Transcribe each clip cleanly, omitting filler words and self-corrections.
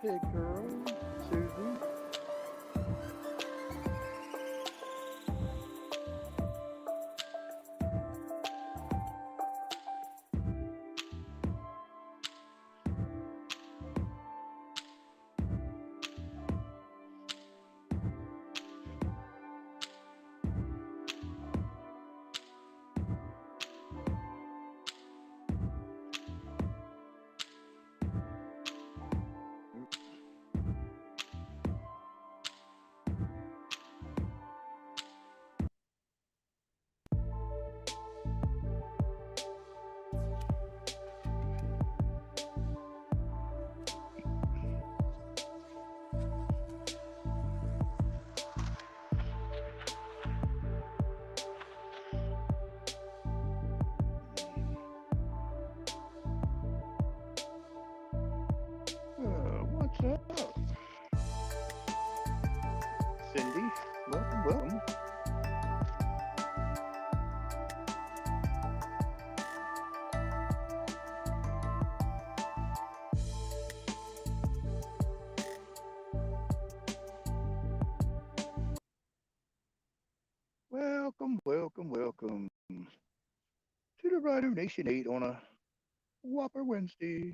birthday girl, Susie. What's up? Cindy, welcome, welcome. Welcome, welcome, welcome to the Rider Nation 8 on a Whopper Wednesday.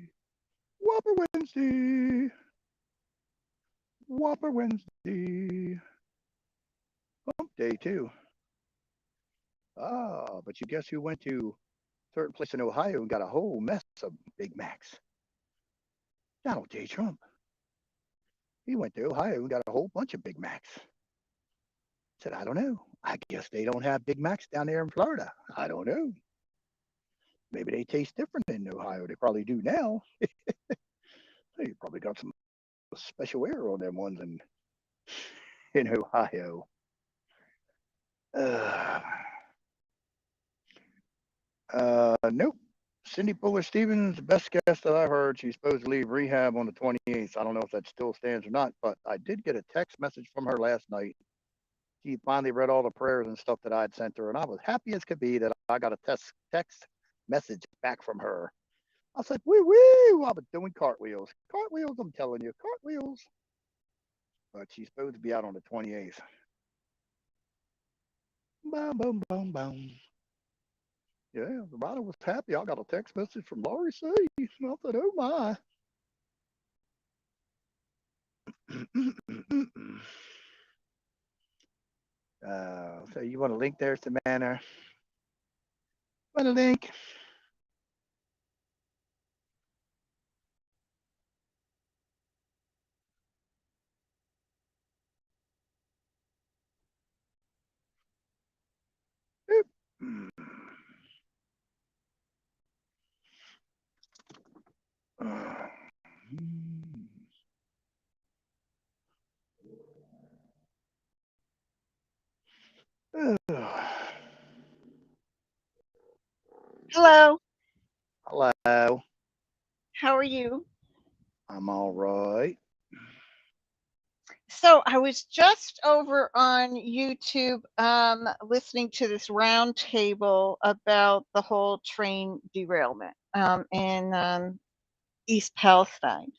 Whopper Wednesday. Whopper Wednesday. Hump Day, too. Ah, but you guess who went to a certain place in Ohio and got a whole mess of Big Macs? Donald J. Trump. He went to Ohio and got a whole bunch of Big Macs. Said, I don't know. I guess they don't have Big Macs down there in Florida. I don't know. Maybe they taste different in Ohio. They probably do now. They probably got some special air on them ones in Ohio. Nope. Cindy Fuller Stevens, the best guest that I heard. She's supposed to leave rehab on the 28th. I don't know if that still stands or not, but I did get a text message from her last night. She finally read all the prayers and stuff that I'd sent her, and I was happy as could be that I got a text message back from her. I was like, woo woo! I was doing cartwheels. Cartwheels, I'm telling you, cartwheels. But she's supposed to be out on the 28th. Boom, boom, boom, boom. Yeah, the rider was happy. I got a text message from Laurie C. I said, oh my. So you want a link there, Samantha? Want a link? Hello. Hello. How are you? I'm all right. So I was just over on YouTube listening to this round table about the whole train derailment in East Palestine.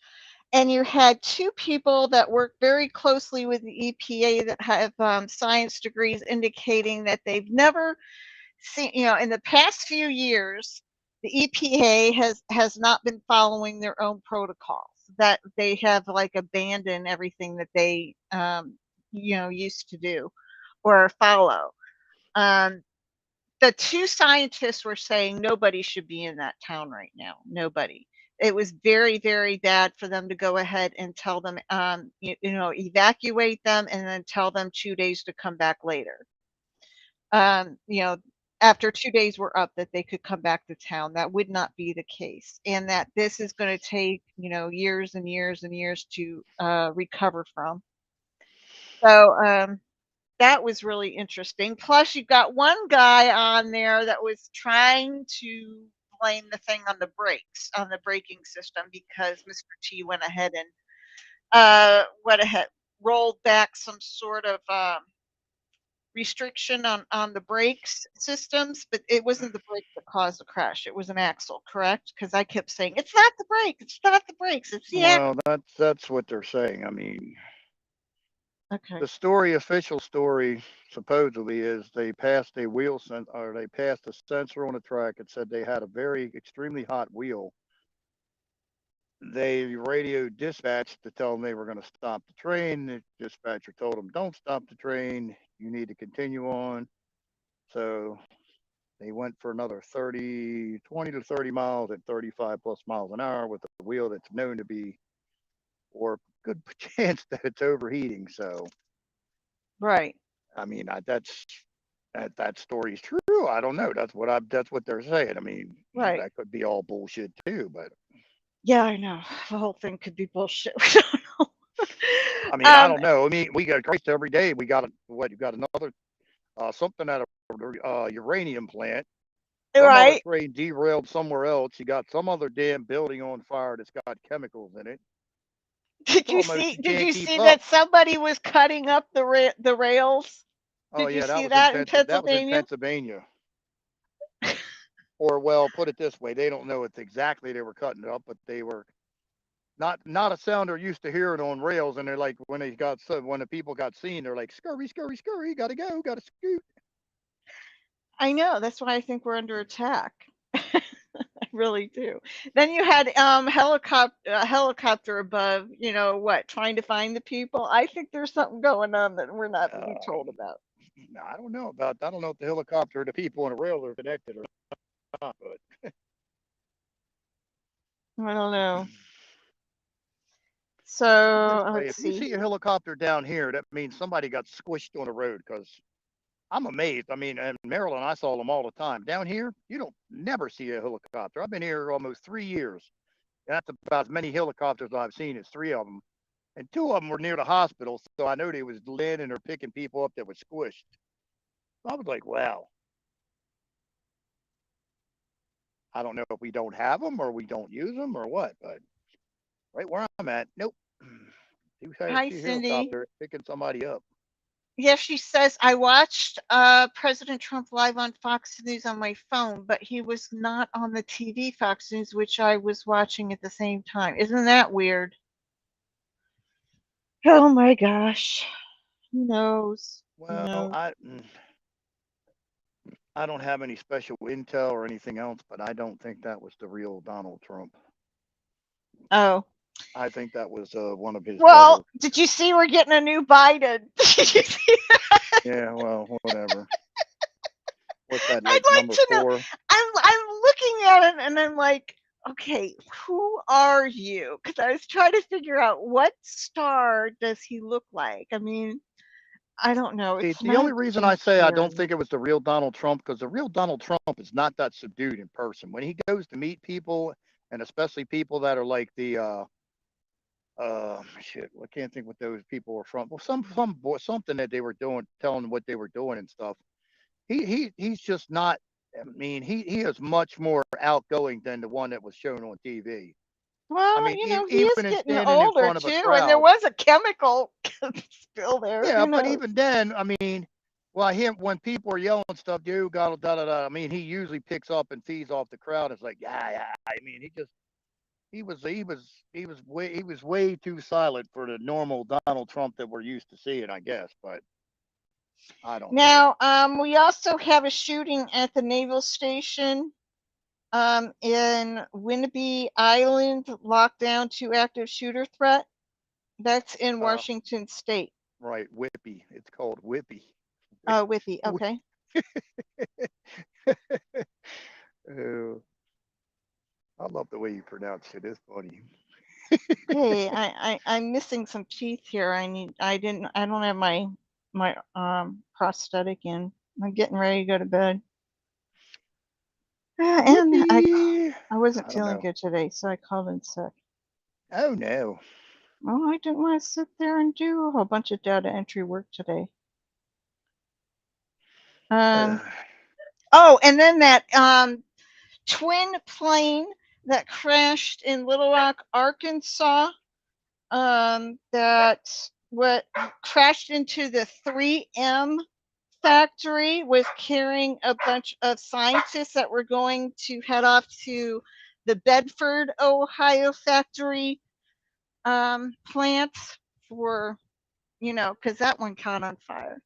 And you had two people that work very closely with the EPA that have science degrees indicating that they've never seen, in the past few years, the EPA has not been following their own protocols, that they have like abandoned everything that they used to do or follow. The two scientists were saying nobody should be in that town right now. Nobody. It was very, very bad for them to go ahead and tell them, evacuate them and then tell them 2 days to come back later. After 2 days were up, that they could come back to town. That would not be the case, and that this is going to take years and years and years to recover from. So that was really interesting. Plus, you've got one guy on there that was trying to blame the thing on the brakes, on the braking system, because Mr. T went ahead and rolled back some sort of restriction on the brakes systems, but it wasn't the brake that caused the crash. It was an axle, correct? Because I kept saying, it's not the brake, it's not the brakes, it's the axle. Well, that's what they're saying. I mean, Okay. the official story, supposedly is they passed a or they passed a sensor on the track. It said they had a very extremely hot wheel. They radioed dispatch to tell them they were going to stop the train. The dispatcher told them, "Don't stop the train. You need to continue on." So they went for another 20 to 30 miles at 35 plus miles an hour with a wheel that's known to be, or good chance that it's overheating. So, Right. I mean, that story's true. I don't know. That's what they're saying. I mean, Right. that could be all bullshit too. But yeah, I know the whole thing could be bullshit. We don't know. I mean, I don't know. I mean, we got Christ every day. We got you got another something at a uranium plant. Some other Right. train derailed somewhere else. You got some other damn building on fire that's got chemicals in it. Did you Almost see? you Did can't you keep see up. that somebody was cutting up the rails? Oh Did you yeah, see that in That was in Pennsylvania? Pennsylvania. Or well, put it this way, they don't know it's exactly they were cutting it up, but they were not a sound they're used to hearing on rails. And they're like, when the people got seen, they're like, scurry, scurry, scurry, gotta go, gotta scoot. I know. That's why I think we're under attack. I really do. Then you had helicopter above. You know what? Trying to find the people. I think there's something going on that we're not being told about. I don't know about. I don't know if the helicopter, the people on the rail are connected or not, but I don't know. So way, let's if you see. see a helicopter down here, that means somebody got squished on the road. Because I'm amazed. I mean, in Maryland, I saw them all the time. Down here, you don't never see a helicopter. I've been here almost 3 years. That's about as many helicopters I've seen as three of them. And two of them were near the hospital, so I know they was landing or picking people up that were squished. I was like, wow. I don't know if we don't have them or we don't use them or what, but right where I'm at, nope. Hi, See a Cindy. helicopter picking somebody up. Yeah, she says, I watched President Trump live on Fox News on my phone, but he was not on the TV Fox News, which I was watching at the same time. Isn't that weird? Oh my gosh. Who knows? Who Well, knows? I don't have any special intel or anything else, but I don't think that was the real Donald Trump. Oh. I think that was one of his Well, doubles. did you see we're getting a new Biden? Did you see that? Yeah, well, whatever. What's that, I'd like like number to know. 4? I'm looking at it and I'm like, okay, who are you? Because I was trying to figure out what star does he look like. I mean, I don't know. See, It's the not only reason I Jim say I don't Carrey. think it was the real Donald Trump, because the real Donald Trump is not that subdued in person. When he goes to meet people, and especially people that are like the shit, I can't think what those people were from. Well, something that they were doing, telling them what they were doing and stuff. He's just not. I mean, he is much more outgoing than the one that was shown on TV. I Well, mean, you know, he is even in getting standing in older front of a too, and there crowd. was a chemical spill there. Yeah, Who but knows? even then, I mean, well, him when people are yelling stuff, dude, da da da. I mean, he usually picks up and feeds off the crowd. It's like, yeah, yeah. I mean, he was way too silent for the normal Donald Trump that we're used to seeing, I guess. But I don't know. Now, we also have a shooting at the naval station in Winnipeg Island, locked down to active shooter threat. That's in Uh, Washington State. right, Whippy. It's called Whippy. Oh, Whippy. Okay. Oh, I love the way you pronounce it. It's funny. Hey, I'm missing some teeth here. I don't have my prosthetic in. I'm getting ready to go to bed. And Whippy. I wasn't I don't feeling know. good today, so I called in sick. Oh no. Oh, I didn't want to sit there and do a whole bunch of data entry work today. Uh, Oh, and then that twin plane that crashed in Little Rock, Arkansas, that what crashed into the 3M factory was carrying a bunch of scientists that were going to head off to the Bedford, Ohio factory plant for, because that one caught on fire.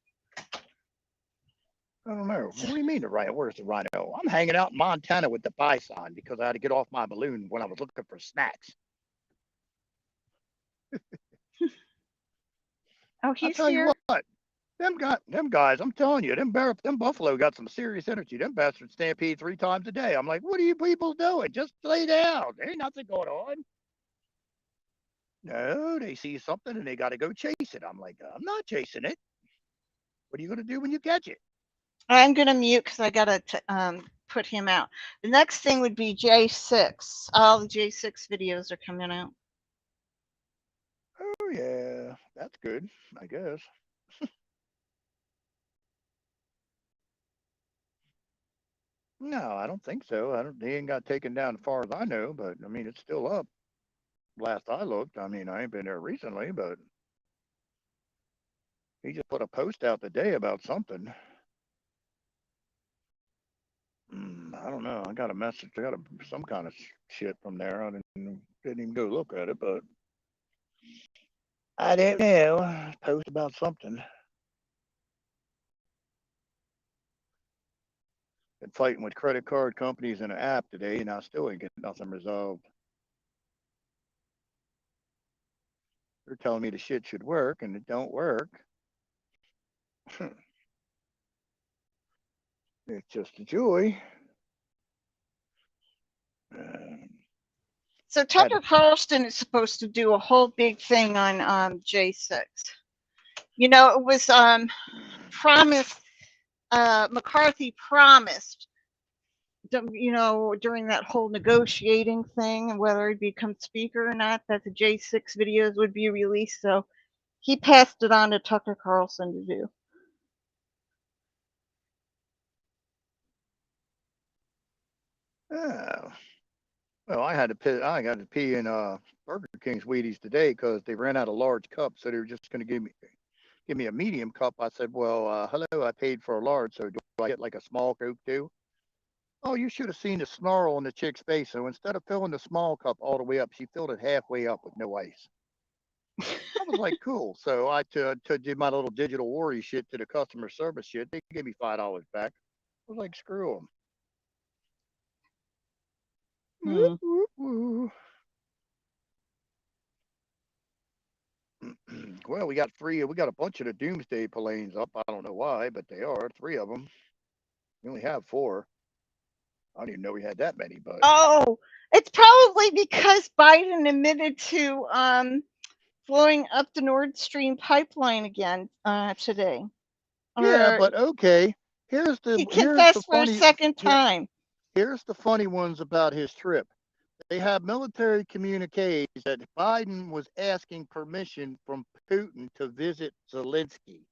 I don't know. What do you mean the rhino? Where's the rhino? I'm hanging out in Montana with the bison because I had to get off my balloon when I was looking for snacks. Oh, I'll he's tell you here. what, them guys, I'm telling you, them buffalo got some serious energy. Them bastards stampede 3 times a day. I'm like, what are you people doing? Just lay down. There ain't nothing going on. No, they see something and they got to go chase it. I'm like, I'm not chasing it. What are you going to do when you catch it? I'm going to mute because I got to put him out. The next thing would be J6. All the J6 videos are coming out. Oh, yeah, that's good, I guess. No, I don't think so. He ain't got taken down as far as I know, but I mean, it's still up. Last I looked, I mean, I ain't been there recently, but he just put a post out today about something. I don't know. I got a message. I got some kind of shit from there. I didn't even go look at it, but I don't know. Post about something. Been fighting with credit card companies and an app today, and I still ain't getting nothing resolved. They're telling me the shit should work, and it don't work. It's just a joy. So Tucker Carlson is supposed to do a whole big thing on J6. It was promised. McCarthy promised, during that whole negotiating thing, and whether he becomes speaker or not, that the J6 videos would be released. So he passed it on to Tucker Carlson to do. Oh. Well, I got to pee in Burger King's Wheaties today because they ran out of large cups, so they were just going to give me a medium cup. I said, well, hello, I paid for a large, so do I get like a small Coke too? Oh, you should have seen the snarl on the chick's face. So instead of filling the small cup all the way up, she filled it halfway up with no ice. I was like, cool. So I to do my little digital worry shit to the customer service shit. They gave me $5 back. I was like, screw them. Hmm. Well, we got a bunch of the doomsday planes up. I don't know why, but they are 3 of them. We only have 4. I didn't even know we had that many, but Oh, it's probably because Biden admitted to blowing up the Nord Stream pipeline again today. yeah, but okay. He confessed for a second time. Here's the funny ones about his trip. They have military communiques that Biden was asking permission from Putin to visit Zelensky.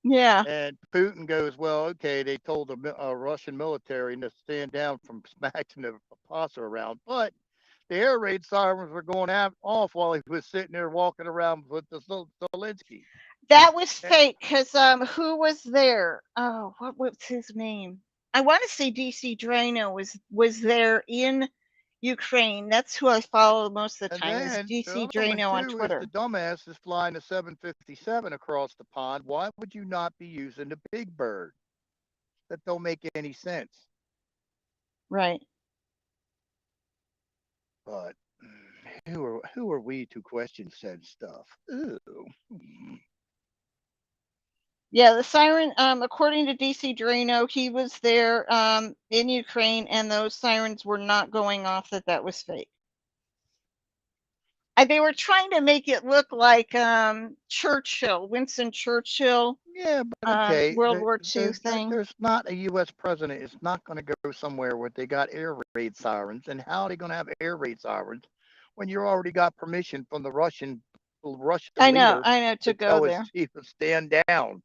Yeah. And Putin goes, well, okay, they told the Russian military to stand down from smacking the pasa around. But the air raid sirens were going off while he was sitting there walking around with the Zelensky. That was fake because who was there? Oh, what was his name? I want to say DC Drano was there in Ukraine. That's who I follow most of the time. Is DC Drano on Twitter. If the dumbass is flying a 757 across the pond, why would you not be using the big bird? That don't make any sense. Right. But who are we to question said stuff? Ooh. Yeah, the siren, according to DC Drano, he was there in Ukraine, and those sirens were not going off. That was fake. They were trying to make it look like Winston Churchill. Yeah, but okay. World War II thing. There's not a U.S. president. It's not going to go somewhere where they got air raid sirens. And how are they going to have air raid sirens when you already got permission from the Russian I leader know to go there. He would stand down.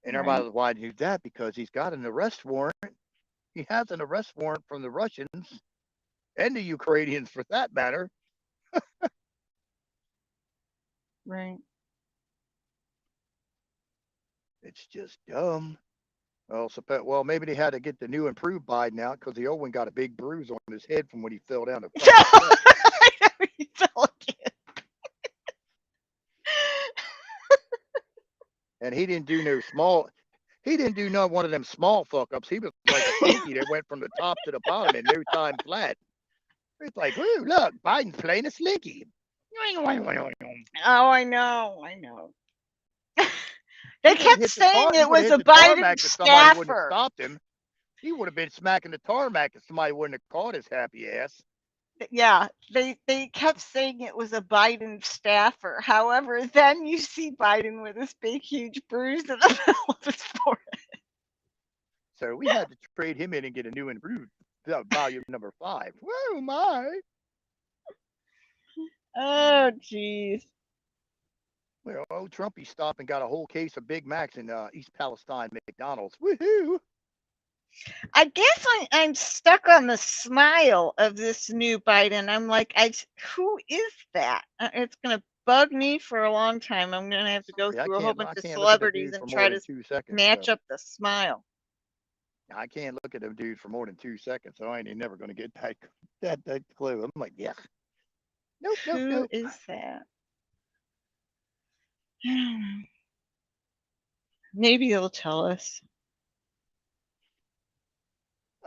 And everybody was, why do you do that? Because he's got an arrest warrant. He has an arrest warrant from the Russians and the Ukrainians, for that matter. Right. It's just dumb. Well, maybe they had to get the new improved Biden out because the old one got a big bruise on his head from when he fell down the fucking steps. I know you fell again. And he didn't do no small. He didn't do no one of them small fuck ups. He was like a slinky that went from the top to the bottom in no time flat. It's like, ooh, look, Biden's playing a slinky. Oh, I know. They He would have kept hit the saying tar. He it would have was hit a the Biden tarmac if somebody wouldn't have staffer. stopped him. He would have been smacking the tarmac if somebody wouldn't have caught his happy ass. Yeah, they kept saying it was a Biden staffer. However, then you see Biden with this big, huge bruise in the middle of his forehead. So we had to trade him in and get a new improved volume number 5. Whoa, my. Oh, jeez. Well, old Trumpy stopped and got a whole case of Big Macs in East Palestine McDonald's. Woohoo! I guess I'm stuck on the smile of this new Biden. I'm like, who is that? It's gonna bug me for a long time. I'm gonna have to go Sorry, through a whole bunch I of can't look at the celebrities dude and for try more to than 2 seconds. match So up the smile. I can't look at them dude for more than 2 seconds. So I ain't never going to get that clue. I'm like, yeah, nope. Who is that? Maybe they'll tell us.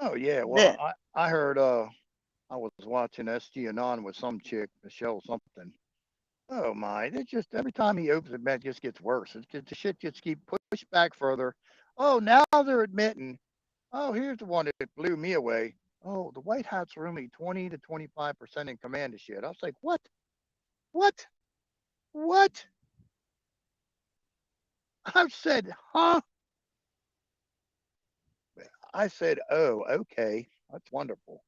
Oh yeah, well I heard I was watching SG Anon with some chick, Michelle something. Oh my! It just every time he opens it, man, it just gets worse. It's just, the shit just keep pushed back further. Oh, now they're admitting. Oh, here's the one that blew me away. Oh, the White House are only 20 to 25% in command of shit. I was like, what? What? What? I said, huh? I said, oh, okay, that's wonderful.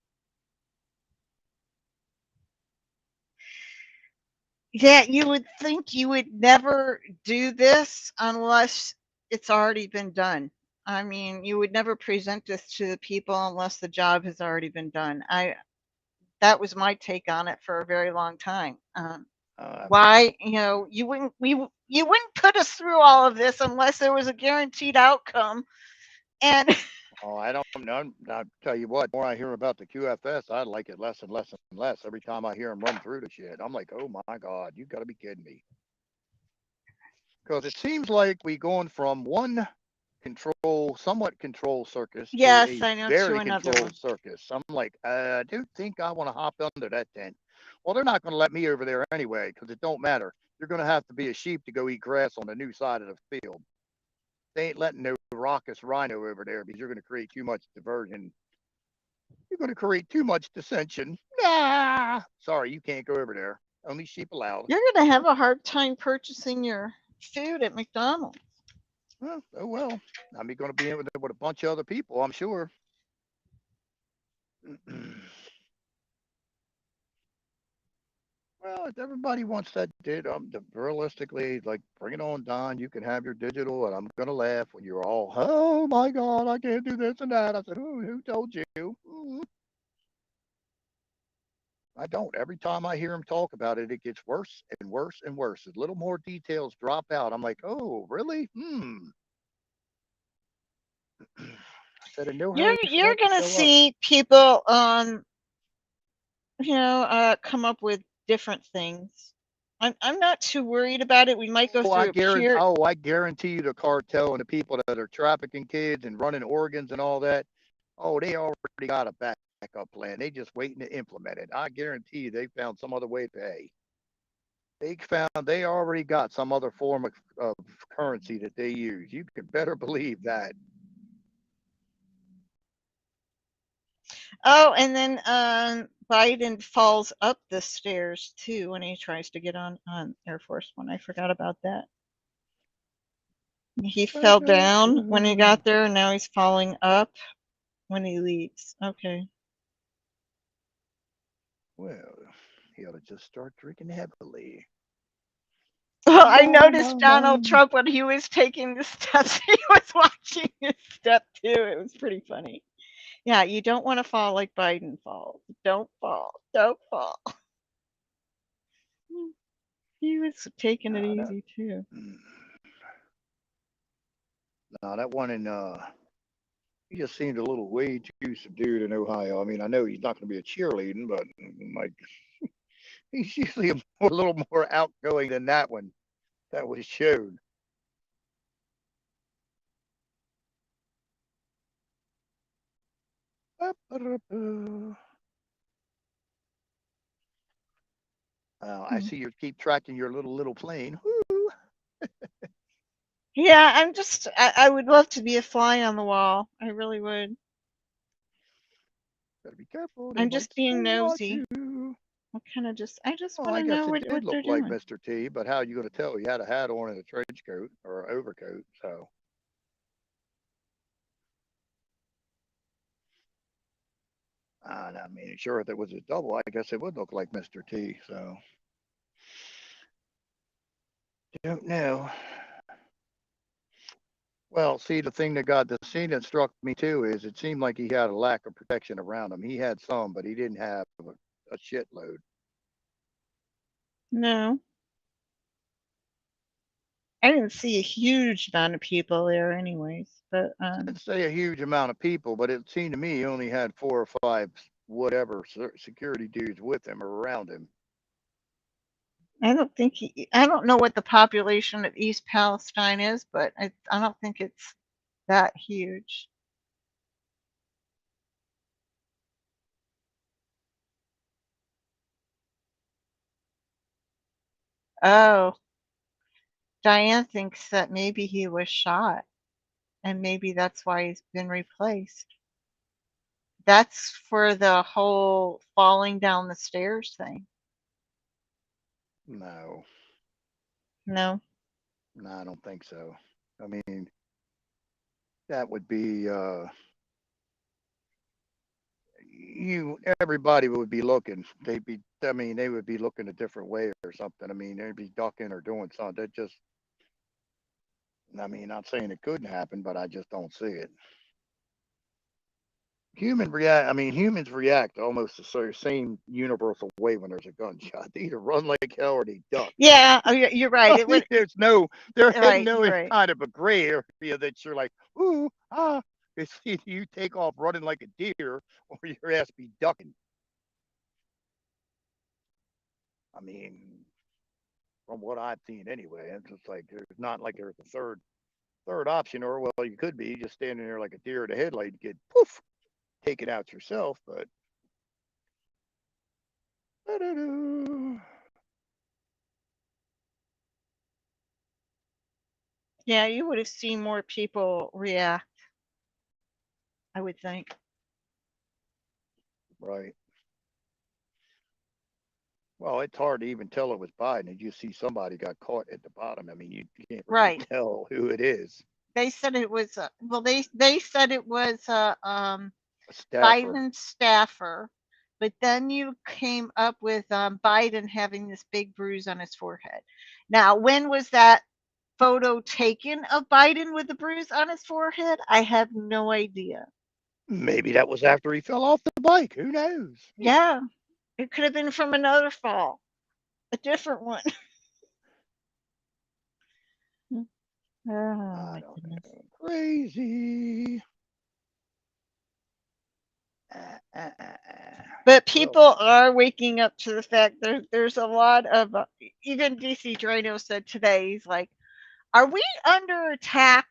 Yeah, you would think you would never do this unless it's already been done. I mean, you would never present this to the people unless the job has already been done. That was my take on it for a very long time. Why, you wouldn't put us through all of this unless there was a guaranteed outcome. And Oh, I don't know. I'll tell you what, the more I hear about the QFS, I like it less and less and less every time I hear them run through the shit. I'm like, oh my God, you got to be kidding me. Because it seems like we going from one somewhat controlled circus to yes, a I know, to very another one. controlled circus. I'm like, I do think I want to hop under that tent. Well, they're not going to let me over there anyway because it don't matter. You're going to have to be a sheep to go eat grass on the new side of the field. They ain't letting no raucous rhino over there because you're going to create too much diversion. You're going to create too much dissension. Nah, sorry, you can't go over there. Only sheep allowed. You're going to have a hard time purchasing your food at McDonald's. Oh well. I'm going to be in with a bunch of other people, I'm sure. Well, if everybody wants that, realistically, like, bring it on, Don. You can have your digital, and I'm gonna laugh when you're all, oh my God, I can't do this and that. I said, who told you? I don't. Every time I hear him talk about it, it gets worse and worse and worse. As little more details drop out, I'm like, oh, really? I said, and no hurry for You're that to going to show up. see people come up with different things. I'm not too worried about it. We might go through a pure. I guarantee you the cartel and the people that are trafficking kids and running organs and all that, oh, they already got a backup plan. They just waiting to implement it. I guarantee you they found some other way to pay. They already got some other form of currency that they use. You can better believe that. Oh, and then Biden falls up the stairs too when he tries to get on Air Force One. I forgot about that. He fell down when he got there, and now he's falling up when he leaves. Okay. Well, he ought to just start drinking heavily. Well, I noticed Donald Trump when he was taking the steps, he was watching his step too. It was pretty funny. Yeah, you don't want to fall like Biden falls. Don't fall. Don't fall. He was taking it easy too. No, that one in he just seemed a little way too subdued in Ohio. I mean, I know he's not going to be a cheerleading, but like he's usually a little more outgoing than that one. That was showed. I see you keep tracking your little plane. Woo! Yeah, I would love to be a fly on the wall. I really would. Gotta be careful. They I'm might just being sting on nosy. you. I just Well, want I to know guess it what did they're look like doing. Mr. T, but how are you going to tell? He had a hat on and a trench coat or overcoat. So, I mean, sure, if it was a double, I guess it would look like Mr. T. So, don't know. Well, see, the thing that got the scene that struck me too is it seemed like he had a lack of protection around him. He had some, but he didn't have a shitload. No, I didn't see a huge amount of people there anyways, but I'd say a huge amount of people, but it seemed to me he only had 4 or 5 whatever security dudes with him or around him. I don't know what the population of East Palestine is, but I don't think it's that huge. Oh, Diane thinks that maybe he was shot and maybe that's why he's been replaced. That's for the whole falling down the stairs thing. No, No. no, I don't think so. I mean, that would be everybody would be looking. I mean, they would be looking a different way or something. I mean, they'd be ducking or doing something. That just, I mean, not saying it couldn't happen, but I just don't see it. Humans react almost the same universal way when there's a gunshot. They either run like hell or they duck. Yeah, oh, you're right. I It mean, would. there ain't Right, no you're right. kind of a gray area that you're like, ooh, ah. It's either you take off running like a deer or your ass be ducking. I mean, from what I've seen anyway, it's just like there's not like there's a third option, or well, you could be just standing there like a deer in the headlight, get poof, taken out yourself, but Yeah, you would have seen more people react, I would think. right. Well, it's hard to even tell it was Biden. And you see somebody got caught at the bottom. I mean, you can't really Right. tell who it is. They said it was well they said it was A staffer. Biden staffer, but then you came up with Biden having this big bruise on his forehead. Now, when was that photo taken of Biden with the bruise on his forehead? I have no idea. Maybe that was after he fell off the bike. Who knows? Yeah, it could have been from another fall, a different one. Oh I my don't goodness. know. Crazy. Uh, uh, uh, uh. But Well, people are waking up to the fact there's a lot of even DC Drano said today, he's like, are we under attack?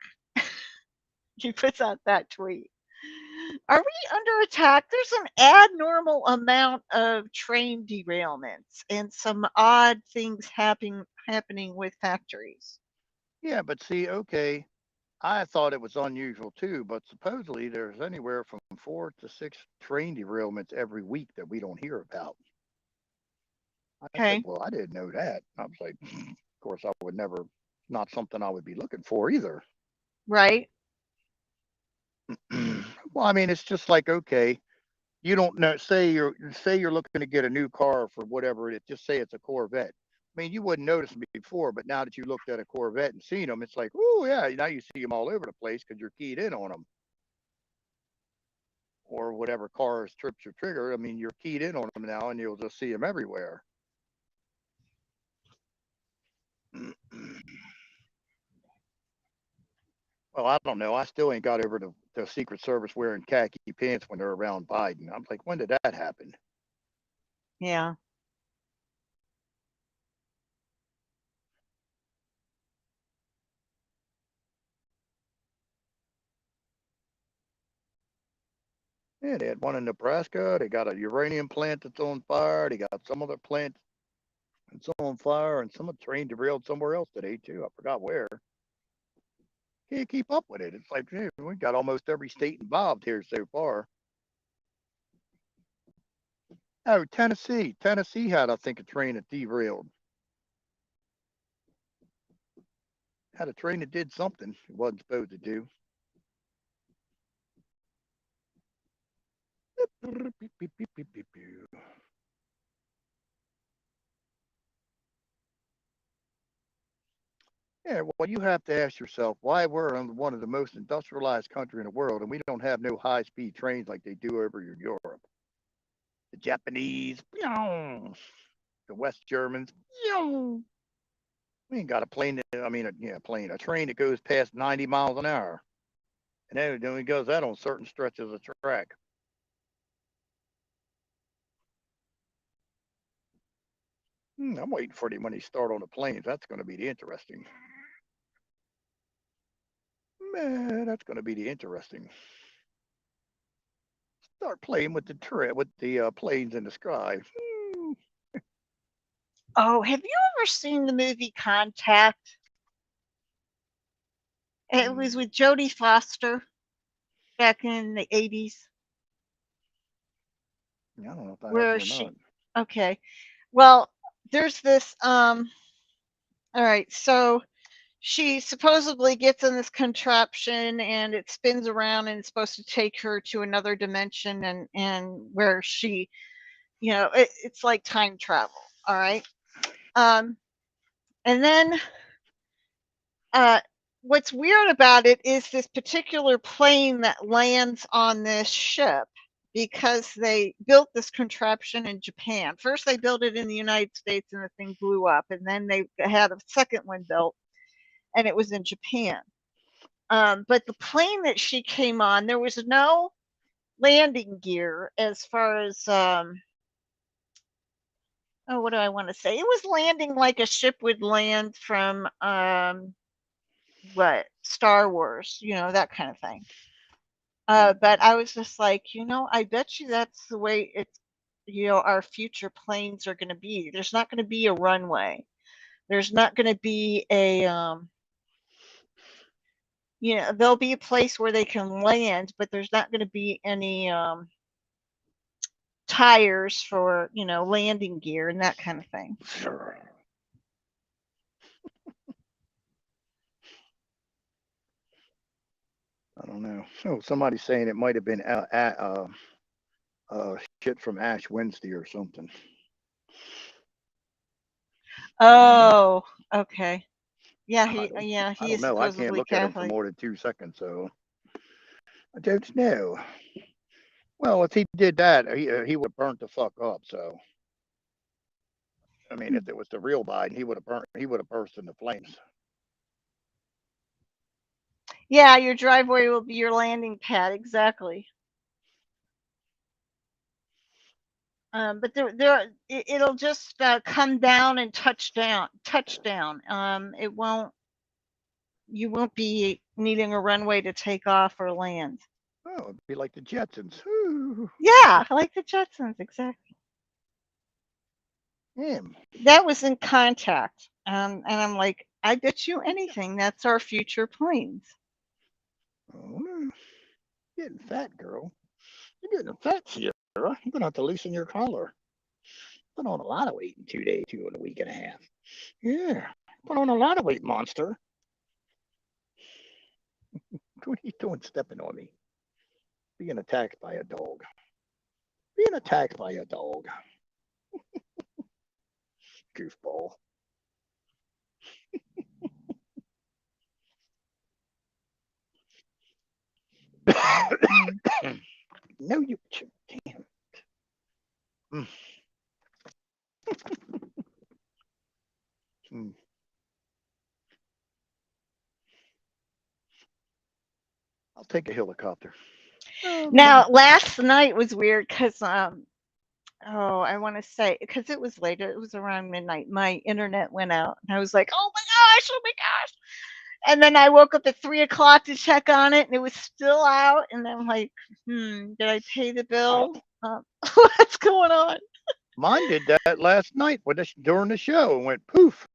He puts out that tweet. Are we under attack? There's an abnormal amount of train derailments and some odd things happening with factories. yeah, but see, okay, I thought it was unusual too, but supposedly there's anywhere from 4 to 6 train derailments every week that we don't hear about. I said, Okay. well, I didn't know that. I was like, of course, I would never, not something I would be looking for either. Right. Well, I mean, it's just like, okay, you don't know, say you're looking to get a new car for whatever it is, just say it's a Corvette. I mean, you wouldn't notice them before, but now that you looked at a Corvette and seen them, it's like, oh yeah, now you see them all over the place because you're keyed in on them. Or whatever car trips your trigger. I mean, you're keyed in on them now, and you'll just see them everywhere. Well, I don't know. I still ain't got over the Secret Service wearing khaki pants when they're around Biden. I'm like, when did that happen? Yeah. Yeah, they had one in Nebraska. They got a uranium plant that's on fire. They got some other plant that's on fire, and some train derailed somewhere else today too. I forgot where. Can't keep up with it. It's like, hey, we got almost every state involved here so far. Oh, Tennessee. Tennessee had, I think, a train that derailed. Had a train that did something it wasn't supposed to do. Yeah, well, you have to ask yourself why we're in one of the most industrialized country in the world and we don't have no high-speed trains like they do over in Europe. The Japanese, the West Germans, we ain't got a plane. I mean, a train that goes past 90 miles an hour, and then it only goes that on certain stretches of track. I'm waiting for them when they start on the planes. That's going to be the interesting. Man, that's going to be the interesting. Start playing with the planes in the sky. Oh, have you ever seen the movie Contact? It was with Jodie Foster back in the 80s. I don't know if I have Where or she not. Okay. Well, there's this all right, so she supposedly gets in this contraption and it spins around and it's supposed to take her to another dimension and where she, it's like time travel, all right? And then what's weird about it is this particular plane that lands on this ship, because they built this contraption in Japan. First, they built it in the United States and the thing blew up, and then they had a second one built, and it was in Japan. But the plane that she came on, there was no landing gear as far as, what do I want to say? It was landing like a ship would land from what, Star Wars, that kind of thing. But I was just like, I bet you that's the way it's, our future planes are going to be. There's not going to be a runway. There's not going to be there'll be a place where they can land, but there's not going to be any tires for, landing gear and that kind of thing. Sure. I don't know. So somebody's saying it might have been shit from Ash Wednesday or something. Oh, okay. Yeah, he I don't is know. I can't supposedly look at him for Catholic. more than 2 seconds, so I don't know. Well, if he did that, he would have burnt the fuck up. So, I mean, if it was the real Biden, he would have burnt. He would have burst into flames. Yeah, your driveway will be your landing pad, exactly. But it'll just come down and touch down. You won't be needing a runway to take off or land. Oh, it'd be like the Jetsons. Yeah, like the Jetsons, exactly. Yeah. That was in Contact, and I'm like, I bet you anything that's our future planes. Oh, getting fat, girl. You're getting fat, Sierra. You're gonna have to loosen your collar. Put on a lot of weight in 2 days, 2 and a week. Yeah, put on a lot of weight, monster. What are you doing stepping on me? Being attacked by a dog. Being attacked by a dog. Goofball. No, you. Damn. Mm. Mm. I'll take a helicopter. Oh, Now, last night was weird because oh, I want to say because it was later. It was around midnight. My internet went out, and I was like, "Oh my gosh! Oh my gosh!" And then I woke up at 3 o'clock to check on it, and it was still out. And I'm like, did I pay the bill? What's going on?" mine did that last night during the show and went poof.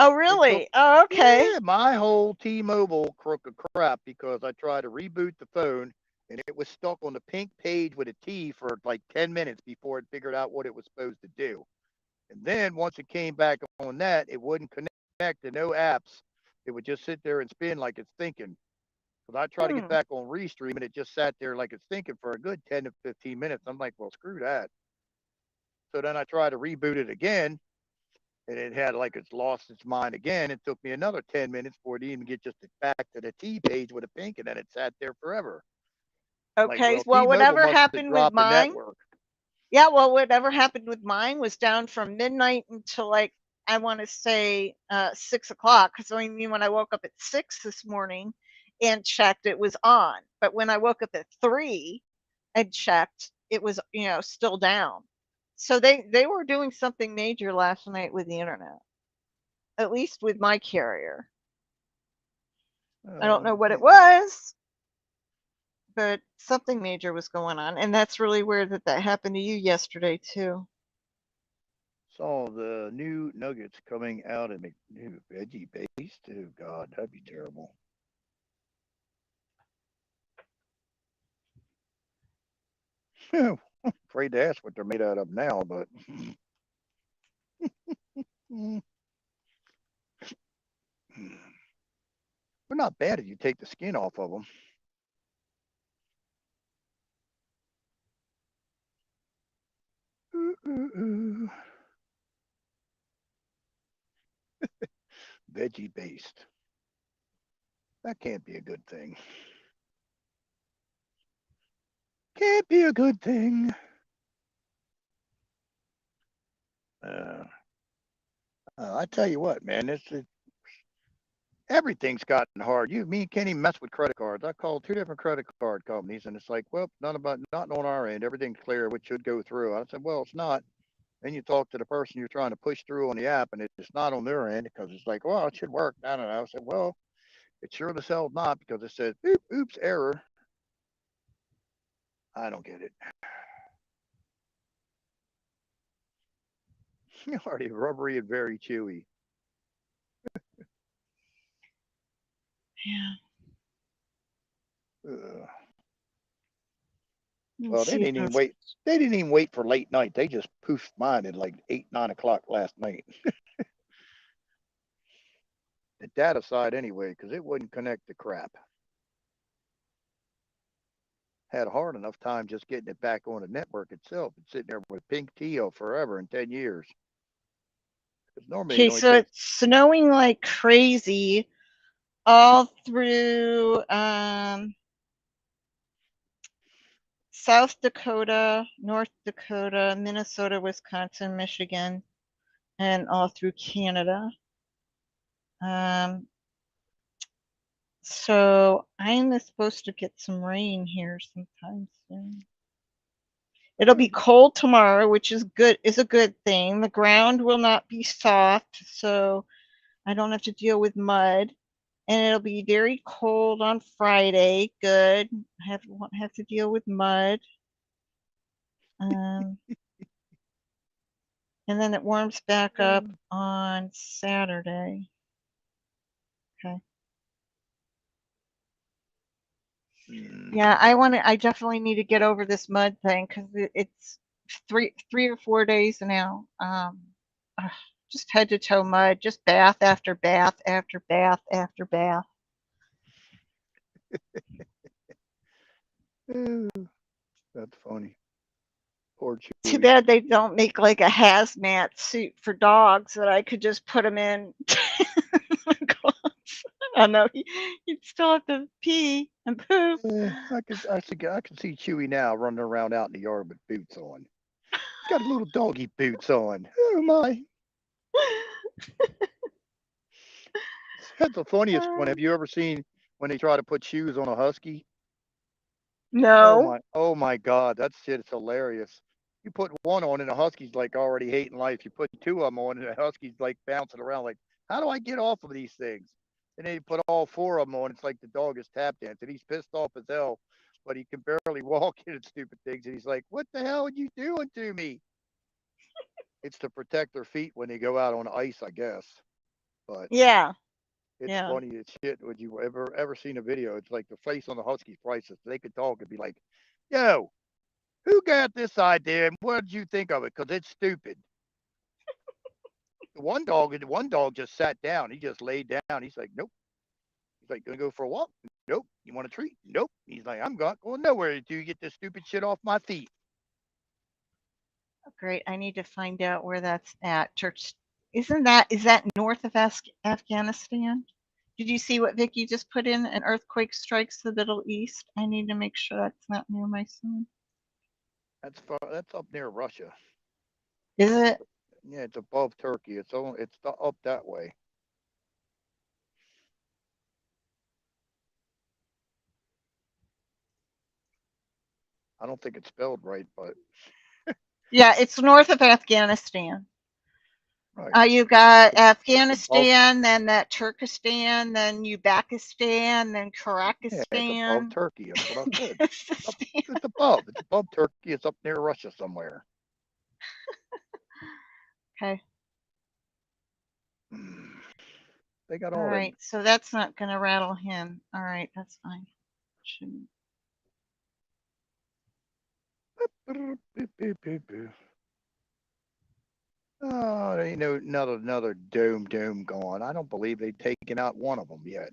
Oh, It took, really? Oh, okay. yeah, my whole T-Mobile crook of crap because I tried to reboot the phone and it was stuck on the pink page with a T for like 10 minutes before it figured out what it was supposed to do. And then once it came back on that, it wouldn't connect to no apps. It would just sit there and spin like it's thinking. Because I tried to get Hmm. back on Restream and it just sat there like it's thinking for a good 10 to 15 minutes. I'm like, well, screw that. So then I tried to reboot it again and it had like it's lost its mind again. It took me another 10 minutes for it to even get just back to the T page with a pink, and then it sat there forever. I'm like, Okay. well, Well, T-Mobile whatever must have happened with dropped the mine? network. Yeah. Well, whatever happened with mine was down from midnight until like I want to say 6 o'clock. Because I mean, when I woke up at 6 this morning and checked, it was on. But when I woke up at 3 and checked, it was still down. So they were doing something major last night with the internet, at least with my carrier. I don't know what it was, but something major was going on, and that's really weird that that happened to you yesterday too. Saw the new nuggets coming out and new veggie based. Oh God, that'd be terrible. Afraid to ask what they're made out of now, but they're not bad if you take the skin off of them. Veggie based. That can't be a good thing. Can't be a good thing. Uh, I tell you what, man, everything's gotten hard. Me can't even mess with credit cards. I called two different credit card companies, and it's like, well, not on our end. Everything's clear, which should go through. I said, well, it's not. Then you talk to the person you're trying to push through on the app, and it's not on their end because it's like, well, it should work. I don't know. I said, well, it sure as hell not because it says, oops, error. I don't get it. Already rubbery and very chewy. Yeah. Well, they didn't even wait. They didn't even wait for late night. They just poofed mine at like 8, 9 o'clock last night. The data side anyway, because it wouldn't connect to crap. Had a hard enough time just getting it back on the network itself. It's sitting there with pink teal forever in 10 years. Because normally it Okay, only so takes. it's snowing like crazy all through South Dakota, North Dakota, Minnesota, Wisconsin, Michigan, and all through Canada. Um, so I'm supposed to get some rain here sometime soon. It'll be cold tomorrow, which is a good thing. The ground will not be soft, so I don't have to deal with mud. And it'll be very cold on Friday. Good. I won't have to deal with mud. And then it warms back up on Saturday. Okay. Yeah, I definitely need to get over this mud thing because it's 3 or 4 days now. Just head to toe mud, just bath after bath after bath after bath. That's funny. Poor Too Chewy. bad they don't make like a hazmat suit for dogs that I could just put them in. I know you'd still have to pee and poop. I can see Chewy now running around out in the yard with boots on. He's got little doggy boots on. Oh my! That's the funniest one. Have you ever seen when they try to put shoes on a husky. No. Oh my God, that shit is hilarious. You put one on and the husky's like already hating life. You put two of them on and the husky's like bouncing around like, how do I get off of these things? And then you put all four of them on. It's like the dog is tap dancing. He's pissed off as hell, but he can barely walk in stupid things. And he's like, what the hell are you doing to me? It's to protect their feet when they go out on ice, I guess. But Yeah. it's Yeah. funny as shit. Would you ever seen a video? It's like the face on the husky's priceless. They could talk and be like, yo, who got this idea and what did you think of it? Because it's stupid. One dog just sat down. He just laid down. He's like, nope. He's like, gonna go for a walk? Nope. You want a treat? Nope. He's like, I'm going nowhere until you get this stupid shit off my feet. Great. I need to find out where that's at. Church, is that north of Afghanistan? Did you see what Vicky just put in? An earthquake strikes the Middle East. I need to make sure that's not near my son. That's up near Russia. Is it? Yeah, it's above Turkey. It's up that way. I don't think it's spelled right, but yeah, it's north of Afghanistan. right. You got Afghanistan, then that Turkestan, then Uzbekistan, then Kyrgyzstan. Yeah, it's above Turkey. That's what I said. It's above. It's above Turkey. It's up near Russia somewhere. Okay. They got all right. So that's not going to rattle him. All right, that's fine. Shouldn't. Oh, there ain't another doom going. I don't believe they've taken out one of them yet.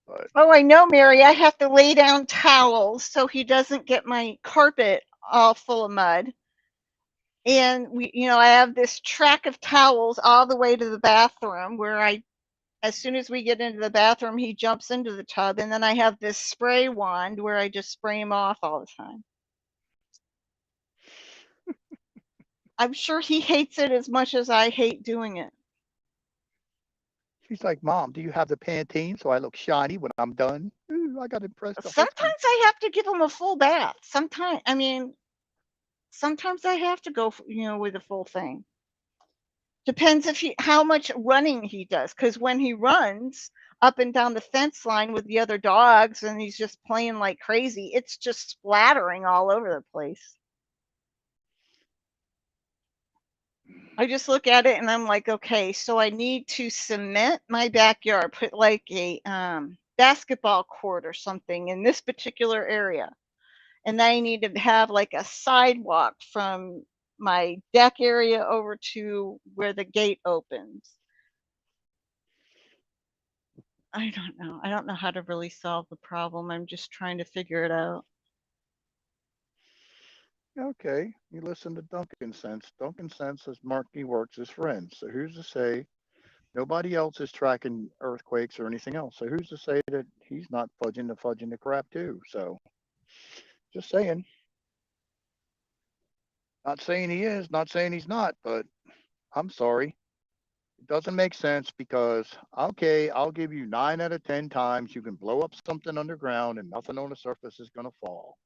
But oh, I know, Mary. I have to lay down towels so he doesn't get my carpet all full of mud. And I have this track of towels all the way to the bathroom where as soon as we get into the bathroom, he jumps into the tub. And then I have this spray wand where I just spray him off all the time. I'm sure he hates it as much as I hate doing it. She's like, Mom, do you have the Pantene so I look shiny when I'm done? Ooh, I got impressed. Sometimes I have to give him a full bath. Sometimes I have to go, with a full thing. Depends how much running he does. Because when he runs up and down the fence line with the other dogs and he's just playing like crazy, it's just splattering all over the place. I just look at it and I'm like, okay, so I need to cement my backyard, put like a basketball court or something in this particular area. And then I need to have like a sidewalk from my deck area over to where the gate opens. I don't know. I don't know how to really solve the problem. I'm just trying to figure it out. Okay, you listen to Duncan Sense. Duncan Sense says Marky works as friends. So who's to say nobody else is tracking earthquakes or anything else? So who's to say that he's not fudging the crap too? So just saying. Not saying he is, not saying he's not, but I'm sorry. It doesn't make sense because, okay, I'll give you 9 out of 10 times you can blow up something underground and nothing on the surface is going to fall.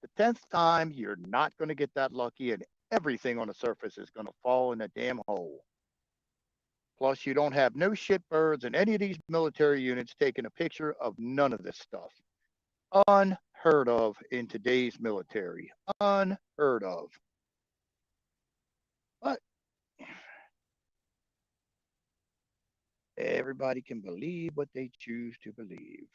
The 10th time, you're not going to get that lucky and everything on the surface is going to fall in a damn hole. Plus, you don't have no shitbirds in any of these military units taking a picture of none of this stuff. Unheard of in today's military. Unheard of. But everybody can believe what they choose to believe.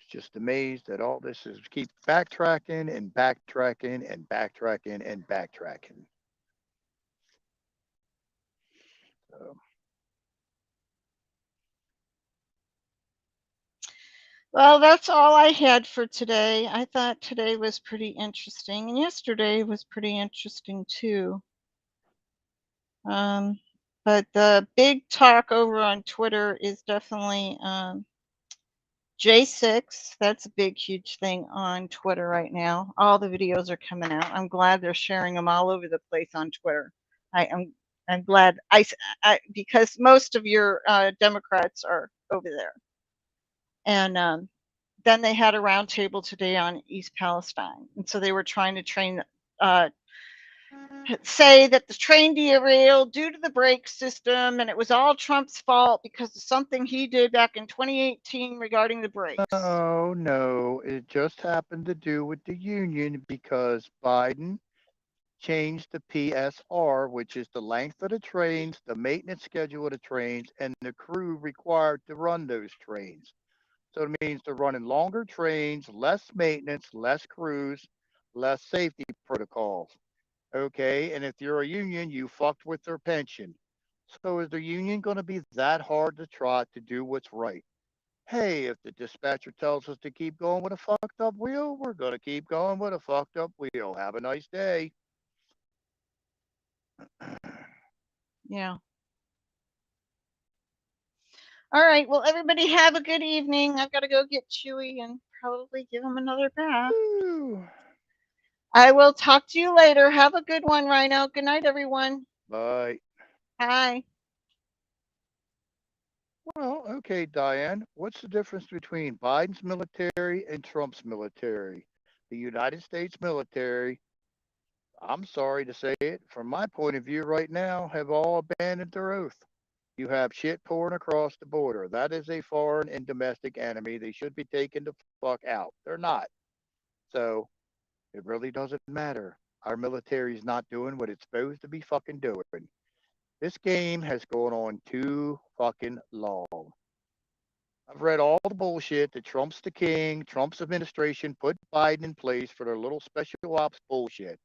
Just amazed that all this is keep backtracking and backtracking and backtracking and backtracking. So. Well, that's all I had for today. I thought today was pretty interesting, and yesterday was pretty interesting too. But the big talk over on Twitter is definitely J6. That's a big, huge thing on Twitter right now. All the videos are coming out. I'm glad they're sharing them all over the place on Twitter. I'm glad because most of your Democrats are over there. And then they had a roundtable today on East Palestine, and so they were trying to say that the train derailed due to the brake system, and it was all Trump's fault because of something he did back in 2018 regarding the brakes. Oh, no, it just happened to do with the union because Biden changed the PSR, which is the length of the trains, the maintenance schedule of the trains, and the crew required to run those trains. So it means they're running longer trains, less maintenance, less crews, less safety protocols. Okay. And if you're a union, you fucked with their pension. So is the union going to be that hard to trot to do what's right? Hey, if the dispatcher tells us to keep going with a fucked up wheel, we're going to keep going with a fucked up wheel. Have a nice day. Yeah. All right. Well, everybody have a good evening. I've got to go get Chewy and probably give him another bath. I will talk to you later. Have a good one, Rhino. Good night, everyone. Bye. Hi. Well, okay, Diane, what's the difference between Biden's military and Trump's military? The United States military, I'm sorry to say it, from my point of view right now, have all abandoned their oath. You have shit pouring across the border. That is a foreign and domestic enemy. They should be taken the fuck out. They're not. So it really doesn't matter. Our military is not doing what it's supposed to be fucking doing. This game has gone on too fucking long. I've read all the bullshit that Trump's the king, Trump's administration put Biden in place for their little special ops bullshit.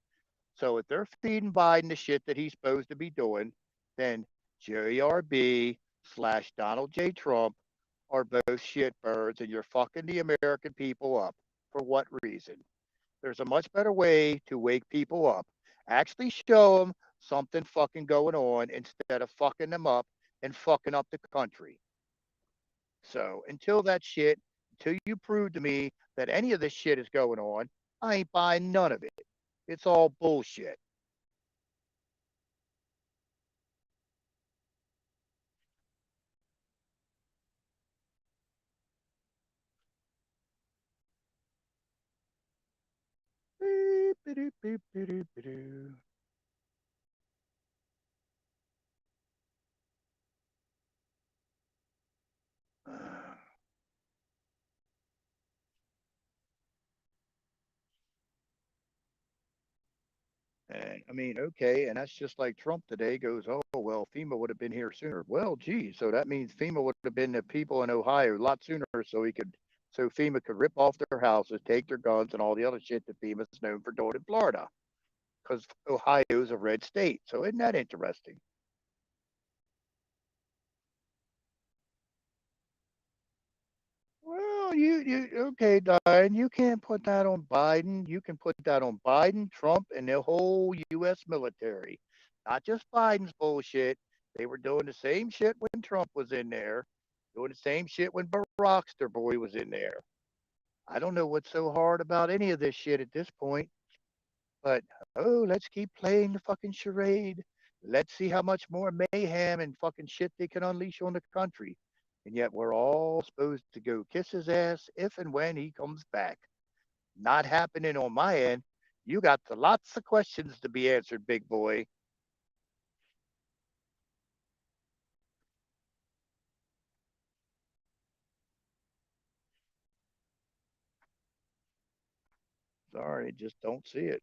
So if they're feeding Biden the shit that he's supposed to be doing, then JRB / Donald J. Trump are both shitbirds and you're fucking the American people up. For what reason? There's a much better way to wake people up. Actually show them something fucking going on instead of fucking them up and fucking up the country. So until you prove to me that any of this shit is going on, I ain't buying none of it. It's all bullshit. Beep, beep, beep, beep, beep, beep. And I mean, okay, and that's just like Trump today goes, oh, well, FEMA would have been here sooner. Well, gee, so that means FEMA would have been the people in Ohio a lot sooner so FEMA could rip off their houses, take their guns, and all the other shit that FEMA's known for doing in Florida. Because Ohio's a red state. So isn't that interesting? Well, you okay, Diane, you can't put that on Biden. You can put that on Biden, Trump, and the whole US military. Not just Biden's bullshit. They were doing the same shit when Trump was in there, doing the same shit when Barackster boy was in there. I don't know what's so hard about any of this shit at this point, but oh, let's keep playing the fucking charade. Let's see how much more mayhem and fucking shit they can unleash on the country. And yet we're all supposed to go kiss his ass if and when he comes back. Not happening on my end. You got lots of questions to be answered, big boy. Sorry, just don't see it.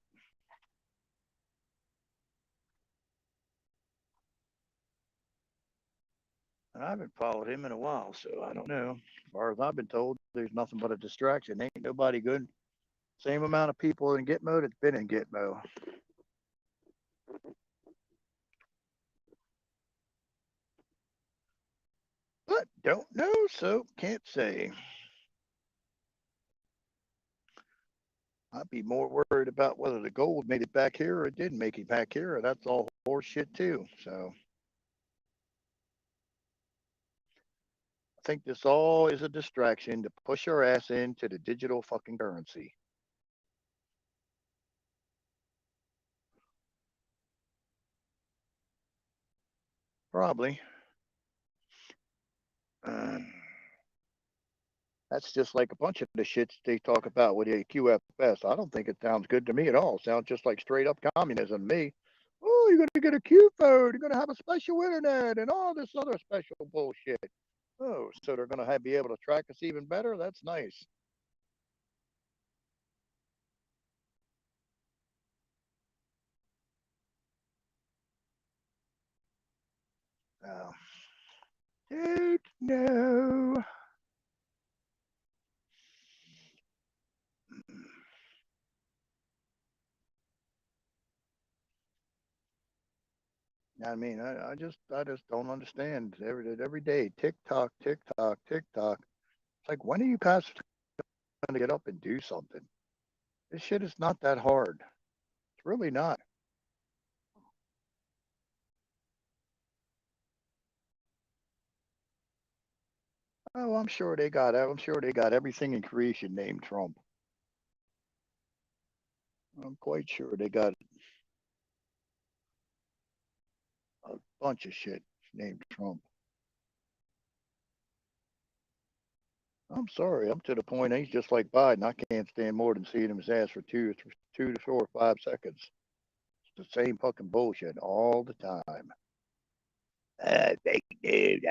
I haven't followed him in a while, so I don't know. As far as I've been told, there's nothing but a distraction. Ain't nobody good. Same amount of people in Gitmo that's been in Gitmo. But don't know, so can't say. I'd be more worried about whether the gold made it back here or it didn't make it back here. That's all horse shit too. So I think this all is a distraction to push our ass into the digital fucking currency. Probably. That's just like a bunch of the shits they talk about with the QFS. I don't think it sounds good to me at all. It sounds just like straight up communism to me. Oh, you're going to get a Q phone. You're going to have a special internet and all this other special bullshit. Oh, so they're going to be able to track us even better? That's nice. Oh, dude, no. I mean, I just don't understand. Every day, tick tock, tick tock, tick tock. It's like, when are you guys going to get up and do something? This shit is not that hard. It's really not. Oh, I'm sure they got. I'm sure they got everything in creation named Trump. I'm quite sure they got a bunch of shit named Trump. I'm sorry. I'm to the point. He's just like Biden. I can't stand more than seeing his ass for 2 to 4 or 5 seconds. It's the same fucking bullshit all the time. Fake news.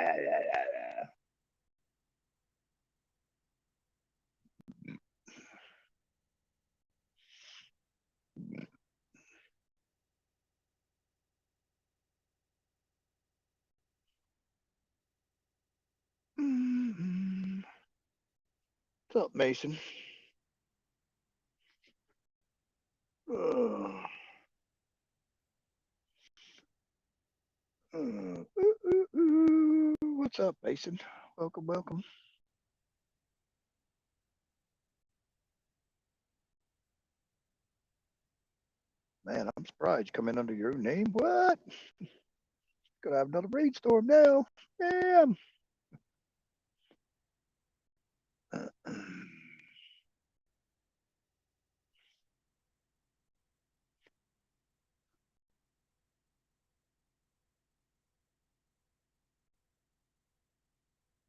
What's up, Mason? Uh, What's up, Mason? Welcome, welcome. Man, I'm surprised coming under your name. What? Gonna have another brainstorm now. Damn.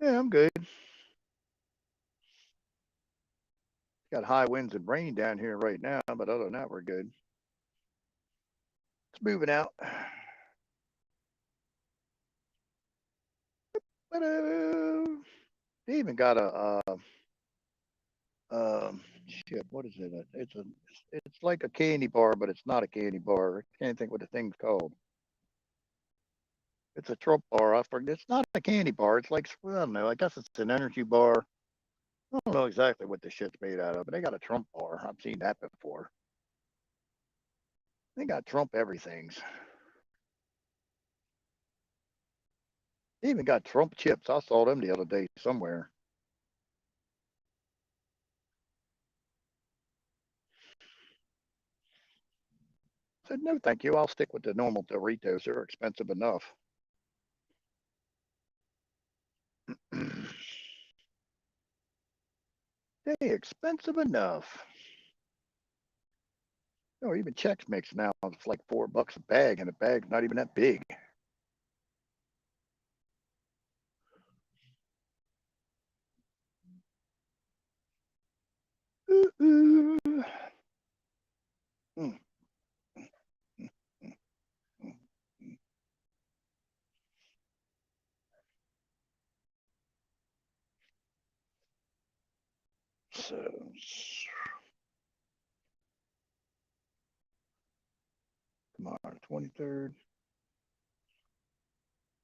Yeah, I'm good. Got high winds and rain down here right now, but other than that, we're good. It's moving out. They even got a shit. What is it? It's like a candy bar, but it's not a candy bar. I can't think what the thing's called. It's a Trump bar. I forget. It's not a candy bar. It's like, I don't know. I guess it's an energy bar. I don't know exactly what the shit's made out of, but they got a Trump bar. I've seen that before. They got Trump everything's. They even got Trump chips. I saw them the other day somewhere. I said, no, thank you. I'll stick with the normal Doritos. They're expensive enough. They expensive enough. No, even Chex Mix now. It's like $4 a bag, and the bag's not even that big. Mm. So tomorrow, 23rd.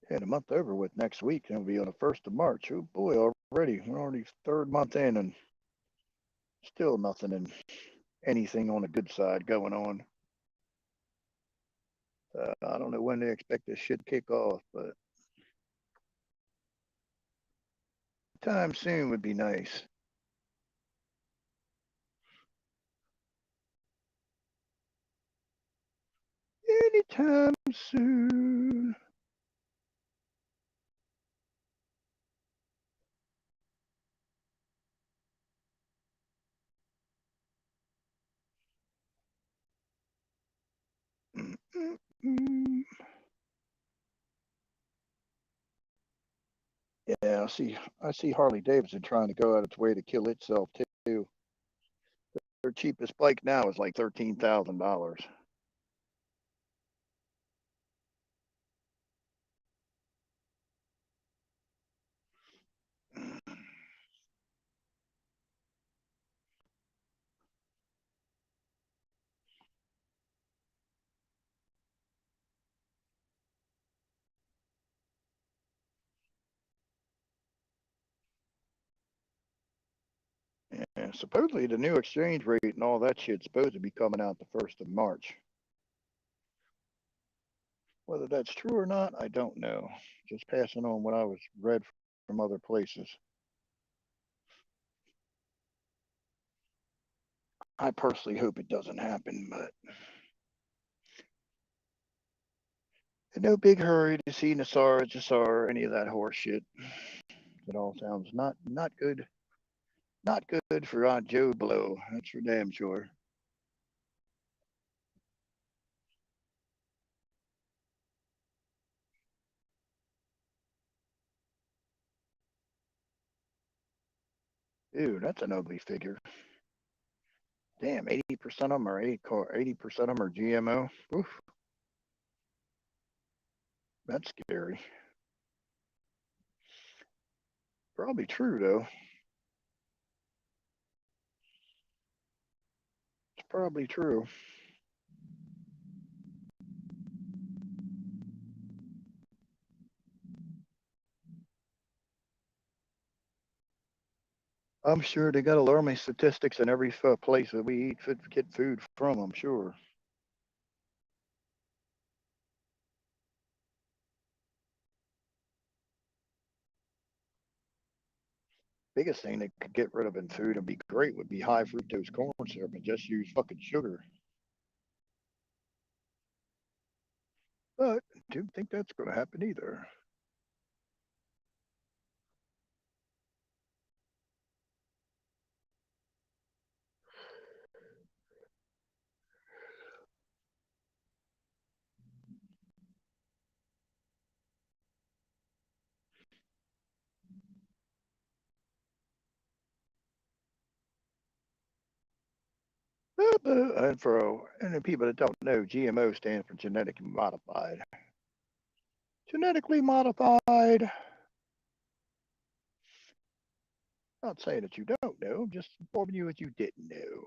Yeah, the month over with next week. It'll be on the 1st of March. Oh boy, already. We're already third month in and still nothing in anything on the good side going on. I don't know when they expect this shit to kick off, but time soon would be nice. Anytime soon. Mm-mm-mm. Yeah, I see Harley Davidson trying to go out its way to kill itself too. Their cheapest bike now is like $13,000. Yeah, supposedly the new exchange rate and all that shit's supposed to be coming out the 1st of March. Whether that's true or not, I don't know. Just passing on what I was read from other places. I personally hope it doesn't happen, but in no big hurry to see Nassar, Jassar, any of that horse shit. It all sounds not good. Not good for Aunt Joe Blow. That's for damn sure. Dude, that's an ugly figure. Damn, 80% of them are 80% of them are GMO. Oof, that's scary. Probably true though. It's probably true. I'm sure they got alarming statistics in every place that we eat, get food from. I'm sure. Biggest thing they could get rid of in food and be great would be high fructose corn syrup and just use fucking sugar. But I don't think that's going to happen either. And for the people that don't know, GMO stands for genetically modified. Genetically modified. Not saying that you don't know, I'm just informing you what you didn't know.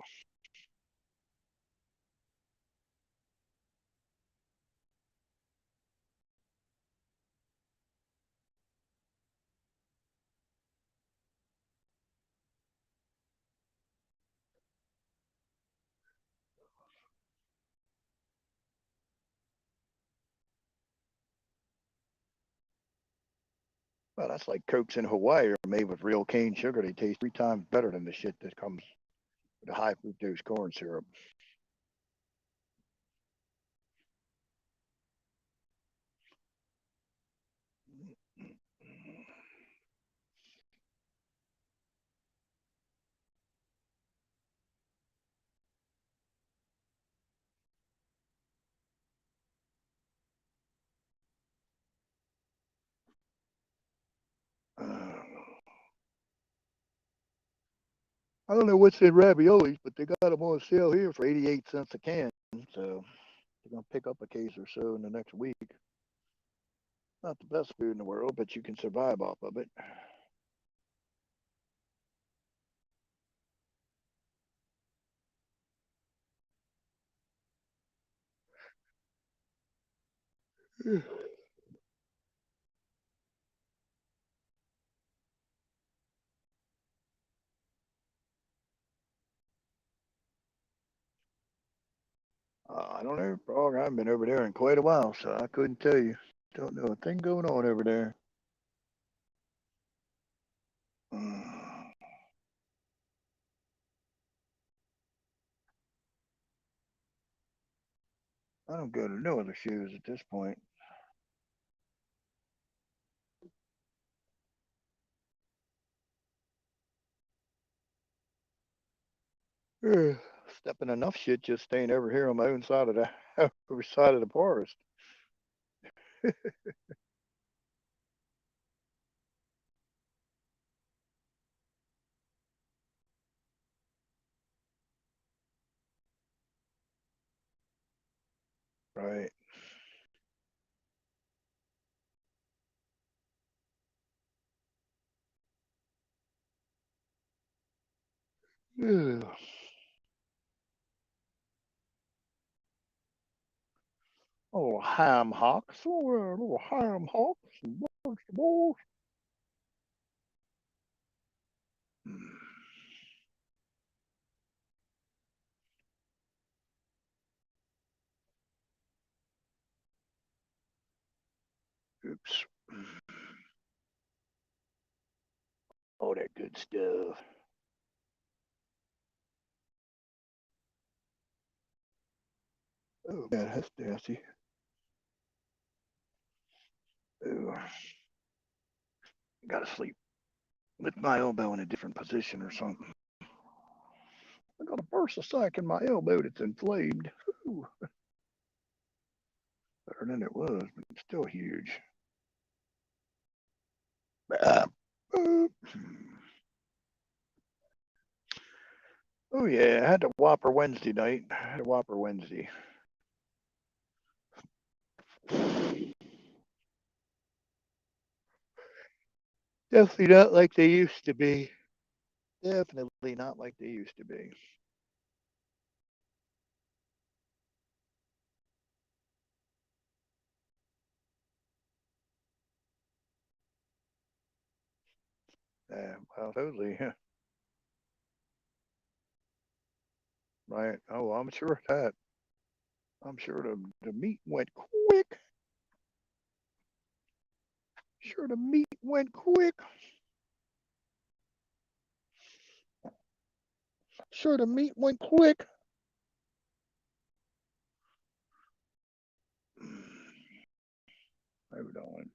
Well, that's like Cokes in Hawaii are made with real cane sugar. They taste 3 times better than the shit that comes with the high fructose corn syrup. Uh, I don't know what's in raviolis, but they got them on sale here for 88 cents a can. So they're going to pick up a case or so in the next week. Not the best food in the world, but you can survive off of it. I don't know, Frog. I haven't been over there in quite a while, so I couldn't tell you. Don't know a thing going on over there. I don't go to no other shows at this point. Stepping enough shit just staying over here on my own side of the over side of the forest. Right. Yeah. Oh, ham hocks. Oh, little ham hocks and vegetables. Mm. Oops. Oh, that good stuff. Oh, man, that's nasty. Oh, gotta sleep with my elbow in a different position or something. I got a burst of sac in my elbow that's inflamed. Ooh, better than it was, but it's still huge. Oh yeah, I had to Whopper Wednesday night. I had a Whopper Wednesday. Definitely not like they used to be. Definitely not like they used to be. Yeah, well, totally. Right. Oh, I'm sure of that. I'm sure the meat went quick. Sure, the meat went quick. Sure, the meat went quick. Hold on.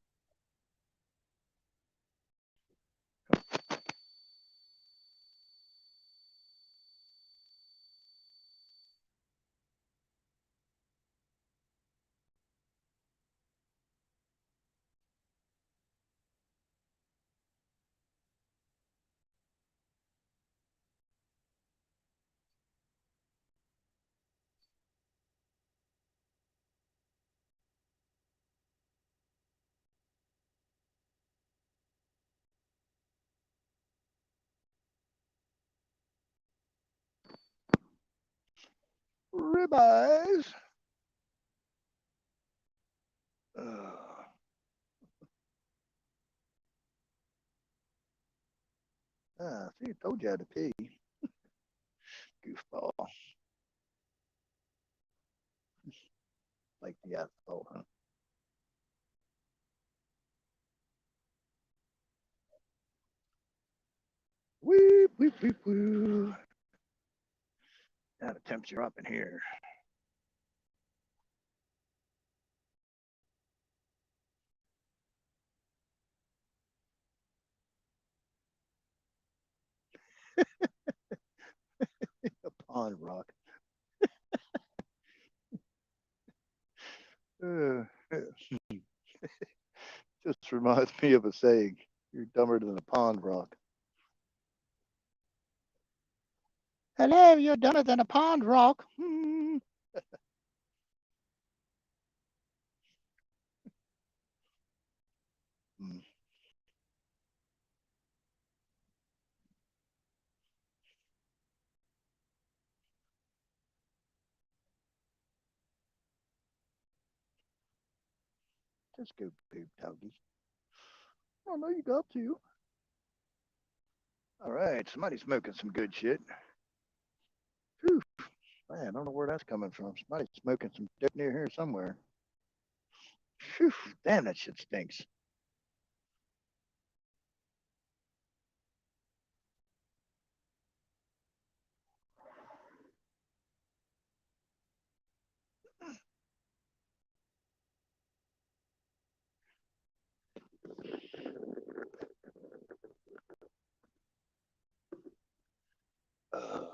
Ribeyes. See, I told you I had to pee. Goofball. Like the asphalt, huh? Weep, weep, weep, weep. Now the temperature up in here. A pond rock. Uh, just reminds me of a saying. You're dumber than a pond rock. Hello, you're dumber than a pond rock. Hmm. Just go poop, doggy. Oh, no, you got to. All right, somebody's smoking some good shit. Whew, man, I don't know where that's coming from. Somebody's smoking some dope near here somewhere. Whew, damn, that shit stinks. Uh,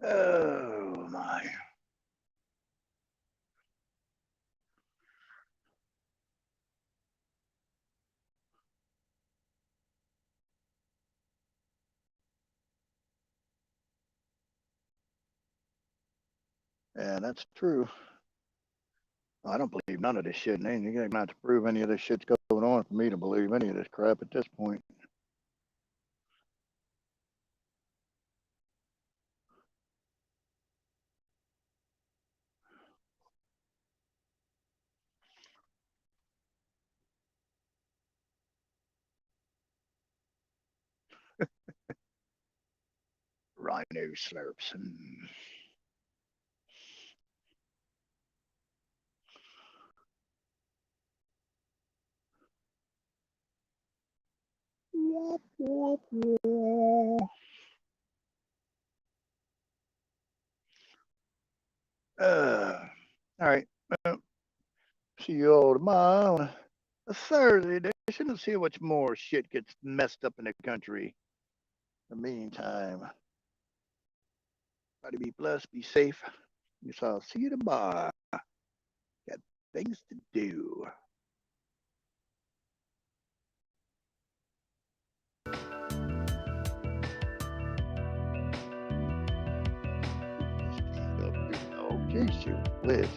oh my. Yeah, that's true. I don't believe none of this shit. And you're gonna have to prove any of this shit's going on for me to believe any of this crap at this point. Rhino slurps. Womp, womp, womp. All right. Well, see you all tomorrow on a Thursday edition and see how much more shit gets messed up in the country. In the meantime, try to be blessed, be safe. Guess I'll see you tomorrow. Got things to do. Okay, shoot, Liz.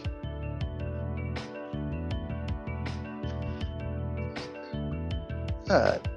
All right.